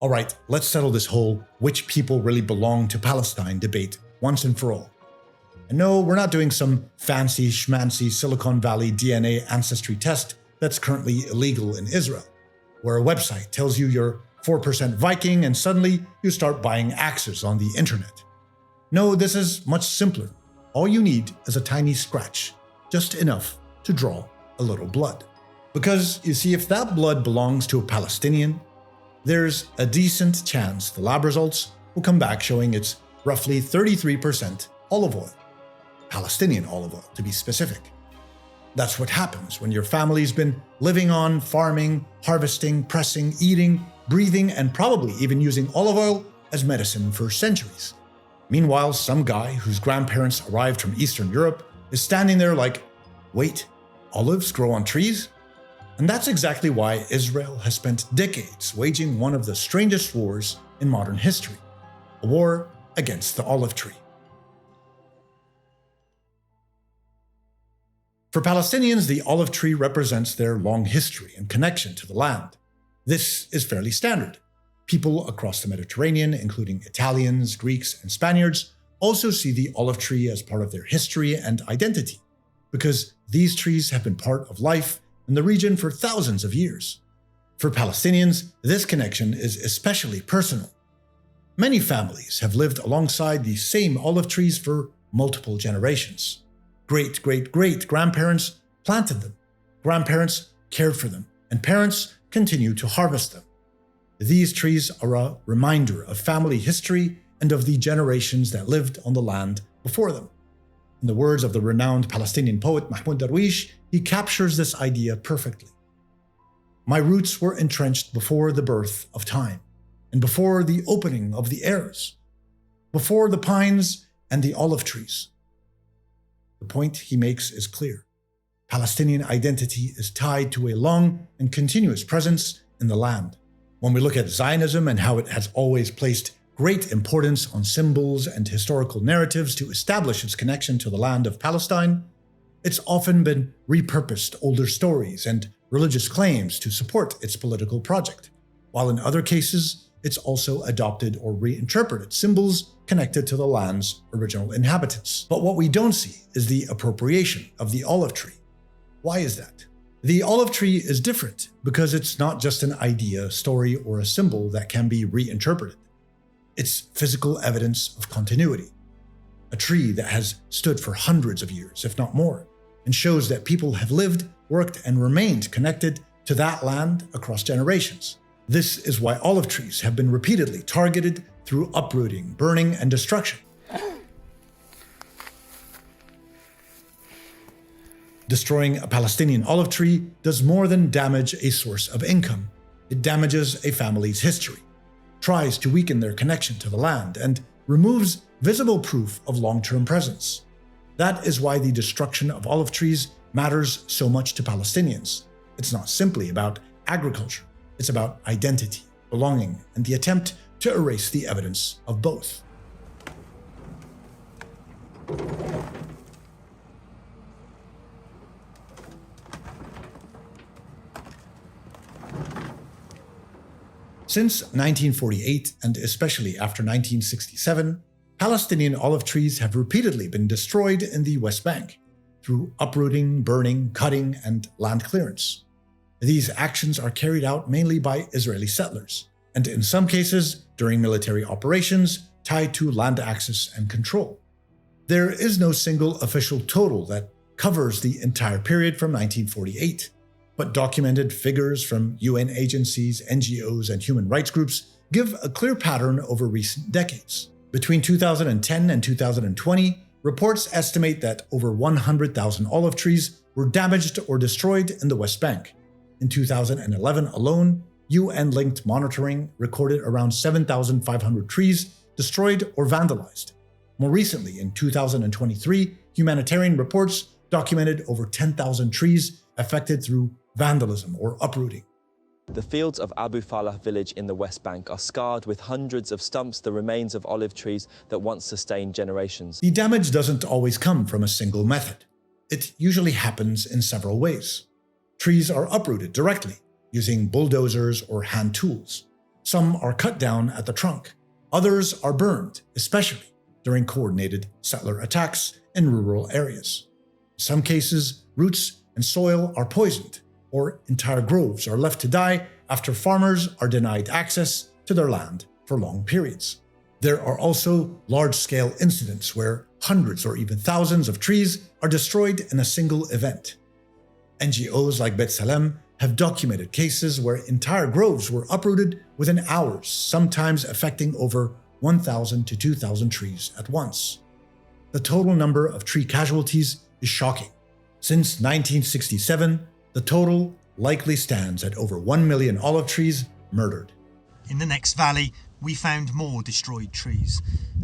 All right, let's settle this whole which people really belong to Palestine debate once and for all. And no, we're not doing some fancy schmancy Silicon Valley DNA ancestry test that's currently illegal in Israel, where a website tells you you're 4% Viking and suddenly you start buying axes on the internet. No, this is much simpler. All you need is a tiny scratch, just enough to draw a little blood. Because, you see, if that blood belongs to a Palestinian, there's a decent chance the lab results will come back showing it's roughly 33% olive oil. Palestinian olive oil, to be specific. That's what happens when your family's been living on, farming, harvesting, pressing, eating, breathing, and probably even using olive oil as medicine for centuries. Meanwhile, some guy whose grandparents arrived from Eastern Europe is standing there like, wait, olives grow on trees? And that's exactly why Israel has spent decades waging one of the strangest wars in modern history, a war against the olive tree. For Palestinians, the olive tree represents their long history and connection to the land. This is fairly standard. People across the Mediterranean, including Italians, Greeks, and Spaniards, also see the olive tree as part of their history and identity, because these trees have been part of life in the region for thousands of years. For Palestinians, this connection is especially personal. Many families have lived alongside these same olive trees for multiple generations. Great-great-great-grandparents planted them, grandparents cared for them, and parents continue to harvest them. These trees are a reminder of family history and of the generations that lived on the land before them. In the words of the renowned Palestinian poet Mahmoud Darwish, he captures this idea perfectly. My roots were entrenched before the birth of time, and before the opening of the eras, before the pines and the olive trees. The point he makes is clear. Palestinian identity is tied to a long and continuous presence in the land. When we look at Zionism and how it has always placed great importance on symbols and historical narratives to establish its connection to the land of Palestine, it's often been repurposed older stories and religious claims to support its political project, while in other cases, it's also adopted or reinterpreted symbols connected to the land's original inhabitants. But what we don't see is the appropriation of the olive tree. Why is that? The olive tree is different because it's not just an idea, story, or a symbol that can be reinterpreted. It's physical evidence of continuity. A tree that has stood for hundreds of years, if not more, and shows that people have lived, worked, and remained connected to that land across generations. This is why olive trees have been repeatedly targeted through uprooting, burning, and destruction. Destroying a Palestinian olive tree does more than damage a source of income. It damages a family's history, tries to weaken their connection to the land, and removes visible proof of long-term presence. That is why the destruction of olive trees matters so much to Palestinians. It's not simply about agriculture. It's about identity, belonging, and the attempt to erase the evidence of both. Since 1948, and especially after 1967, Palestinian olive trees have repeatedly been destroyed in the West Bank through uprooting, burning, cutting, and land clearance. These actions are carried out mainly by Israeli settlers, and in some cases during military operations tied to land access and control. There is no single official total that covers the entire period from 1948, but documented figures from UN agencies, NGOs, and human rights groups give a clear pattern over recent decades. Between 2010 and 2020, reports estimate that over 100,000 olive trees were damaged or destroyed in the West Bank. In 2011 alone, UN-linked monitoring recorded around 7,500 trees destroyed or vandalized. More recently, in 2023, humanitarian reports documented over 10,000 trees affected through vandalism or uprooting. The fields of Abu Falah village in the West Bank are scarred with hundreds of stumps, the remains of olive trees that once sustained generations. The damage doesn't always come from a single method. It usually happens in several ways. Trees are uprooted directly, using bulldozers or hand tools. Some are cut down at the trunk. Others are burned, especially during coordinated settler attacks in rural areas. In some cases, roots and soil are poisoned, or entire groves are left to die after farmers are denied access to their land for long periods. There are also large-scale incidents where hundreds or even thousands of trees are destroyed in a single event. NGOs like B'Tselem have documented cases where entire groves were uprooted within hours, sometimes affecting over 1,000 to 2,000 trees at once. The total number of tree casualties is shocking. Since 1967, the total likely stands at over 1 million olive trees murdered. In the next valley, we found more destroyed trees,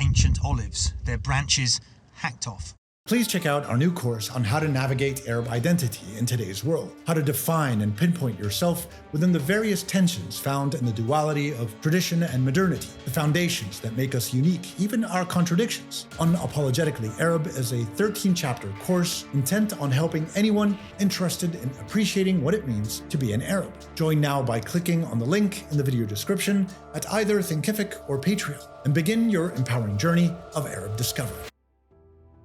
ancient olives, their branches hacked off. Please check out our new course on how to navigate Arab identity in today's world, how to define and pinpoint yourself within the various tensions found in the duality of tradition and modernity, the foundations that make us unique, even our contradictions. Unapologetically Arab is a 13-chapter course intent on helping anyone interested in appreciating what it means to be an Arab. Join now by clicking on the link in the video description at either Thinkific or Patreon and begin your empowering journey of Arab discovery.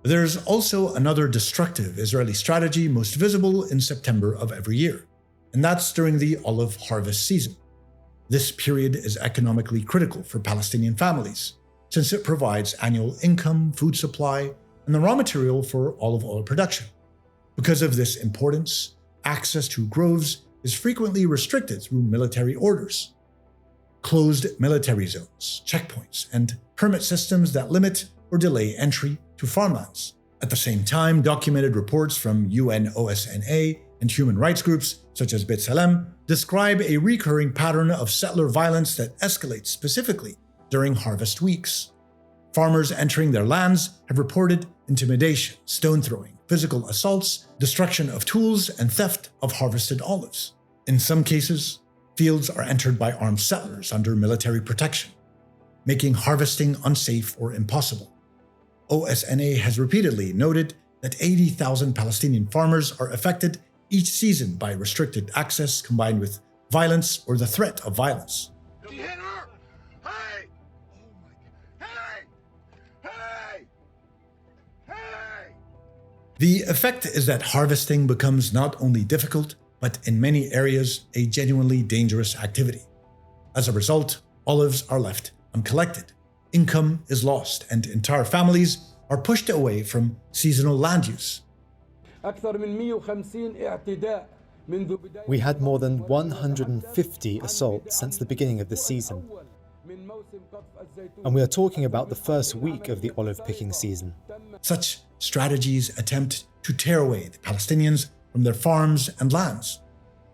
There's also another destructive Israeli strategy most visible in September of every year, and that's during the olive harvest season. This period is economically critical for Palestinian families, since it provides annual income, food supply, and the raw material for olive oil production. Because of this importance, access to groves is frequently restricted through military orders. Closed military zones, checkpoints, and permit systems that limit or delay entry to farmlands. At the same time, documented reports from UNOSNA and human rights groups such as B'Tselem describe a recurring pattern of settler violence that escalates specifically during harvest weeks. Farmers entering their lands have reported intimidation, stone throwing, physical assaults, destruction of tools, and theft of harvested olives. In some cases, fields are entered by armed settlers under military protection, making harvesting unsafe or impossible. OSNA has repeatedly noted that 80,000 Palestinian farmers are affected each season by restricted access combined with violence or the threat of violence. She hit her! Hey! Oh my God. Hey! Hey! Hey! The effect is that harvesting becomes not only difficult, but in many areas a genuinely dangerous activity. As a result, olives are left uncollected. Income is lost, and entire families are pushed away from seasonal land use. We had more than 150 assaults since the beginning of the season. And we are talking about the first week of the olive picking season. Such strategies attempt to tear away the Palestinians from their farms and lands.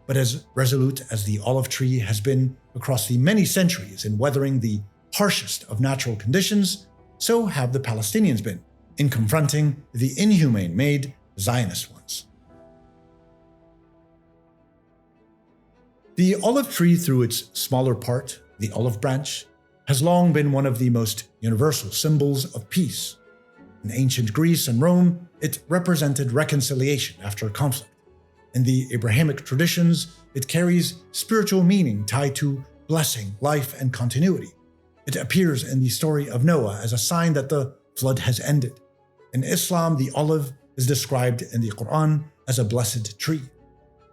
But as resolute as the olive tree has been across the many centuries in weathering the harshest of natural conditions, so have the Palestinians been in confronting the inhumane-made Zionist ones. The olive tree, through its smaller part, the olive branch, has long been one of the most universal symbols of peace. In ancient Greece and Rome, it represented reconciliation after conflict. In the Abrahamic traditions, it carries spiritual meaning tied to blessing, life, and continuity. It appears in the story of Noah as a sign that the flood has ended. In Islam, the olive is described in the Quran as a blessed tree.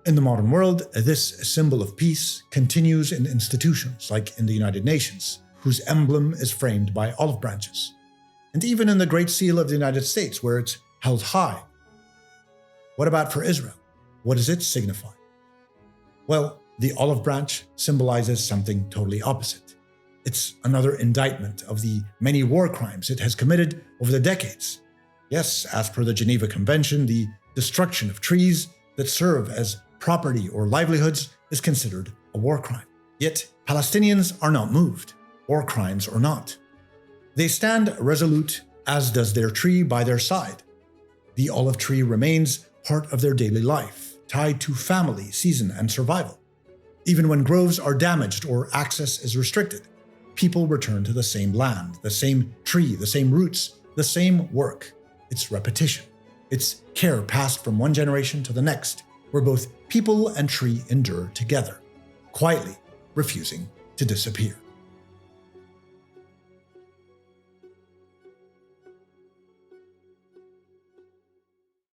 In the modern world, this symbol of peace continues in institutions like in the United Nations, whose emblem is framed by olive branches. And even in the Great Seal of the United States, where it's held high. What about for Israel? What does it signify? Well, the olive branch symbolizes something totally opposite. It's another indictment of the many war crimes it has committed over the decades. Yes, as per the Geneva Convention, the destruction of trees that serve as property or livelihoods is considered a war crime. Yet, Palestinians are not moved, war crimes or not. They stand resolute, as does their tree by their side. The olive tree remains part of their daily life, tied to family, season, and survival. Even when groves are damaged or access is restricted, people return to the same land, the same tree, the same roots, the same work. It's repetition. It's care passed from one generation to the next, where both people and tree endure together, quietly refusing to disappear.